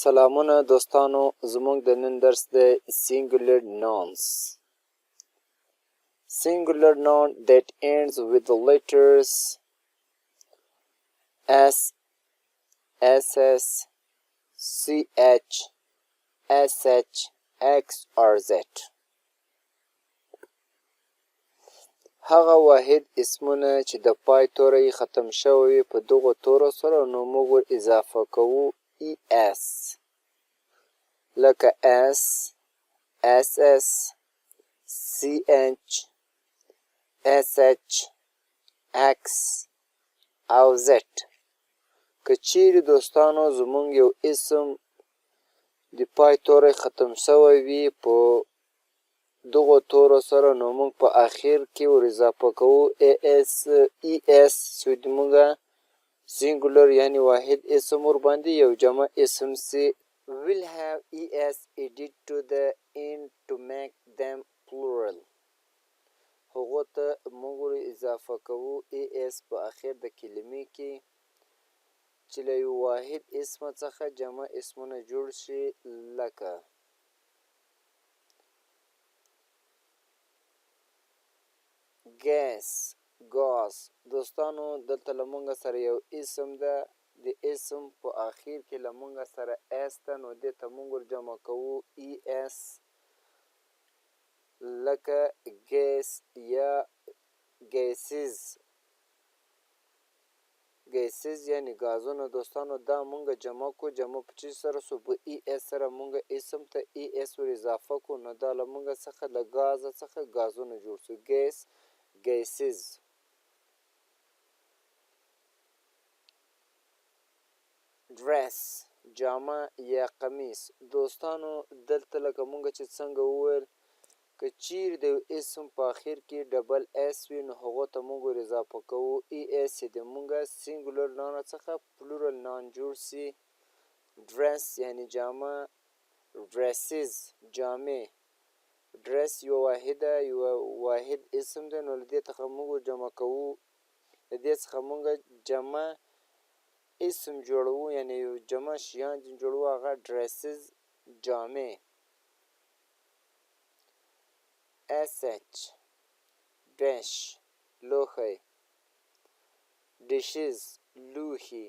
سلامونه دوستانو، زموږ د نن درس د singular nouns. Singular noun that ends with the letters S, SS, CH, SH, X or Z. هغه واحد اسمونه چې د پای توری ختم شوی په دغو تورو سره نو موږ ور اضافه کوو ES لکه S, SS, CH, SH, X او Z. که چیرې دوستانو زمونږ یو اسم د پای توری ختم شوی وي په دغو تورو سره نو موږ په اخر کې ور اضافه کوو ES چې موږ singular یعنی واحد اسم ور باندې یو جمع اسم سي will have ES added to the end to make them plural. هغو ته موږ ور اضافه کوو ES په اخر د کلمې کې چې له یو واحد اسم څخه جمع اسمونه جوړ شي لکه gas, gas. دوستانو دلته له موږ سره یو اسم ده، د اسم په اخر کې له موږ سره اس ده، نو دې ته موږ جمع کوو ES لکه gas یا gases. gases یعنی غازونه دوستانو دا موږ جمع کو، جمع په چی سره سو په ES سره موږ اسم ته ES ور اضافه کو، نو دا له موږ څخه له غاز څخه غازونه جوړ شو gas gases. dress جامه یا قمیص. دوستانو دلته لکه مونږ چې څنګه وویل که چیرې د اسم په اخر کې ډبل اس وي نو هغو ته مونږ ور اضافه کوو ES چې د مونږ سینګولر نان څخه پلورل نان جوړ سي. dress یعنی جامه، dresses جامې. dress یو واحد اسم دی، نو له دې څخه موږ جمع کوو، له دې څخه موږ جمع اسم جوړوو یعنی یو جمع شیان جوړوو، هغه dresses جامې. SH dish لوښی، dishes لوښي.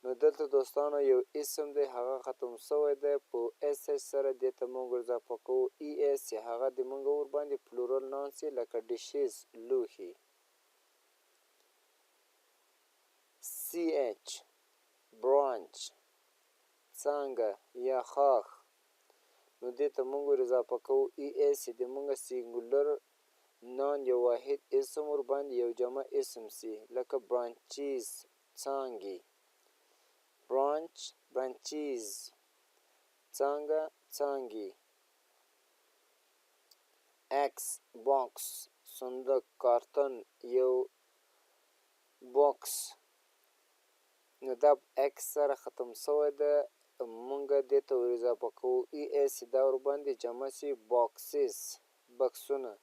نو دلته دوستانو یو اسم دی هغه ختم شوی دی په SH سره، دې ته موږ اضافه کوو ES چې هغه د موږ ور باندې پلورل نان سي لکه dishes لوښي. CH branch څانګه یا خاخ. نو دې ته موږ ور اضافه کوو ES چې د موږ سینګولر نان یو واحد اسم ور باندې یو جمع اسم سي لکه branches څانګې. branch branches څانګه څانګې. X box صندوق کارتن یو box. نو دا X سره ختم شوی ده، مونږ دې ته ور اضافه کوو ES دا ور باندې جمع سي boxes بکسونه.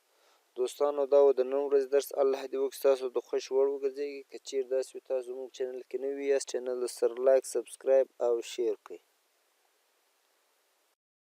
دوستانو دا و د نن ورځې درس. الله دې وکړي ستاسو د خوښ وړ وګرځېږي. که چیرې داسې وي تاسو زموږ چینل کې نوي یاست چینل سره لایک، سبسکرایب او شیر کړئ.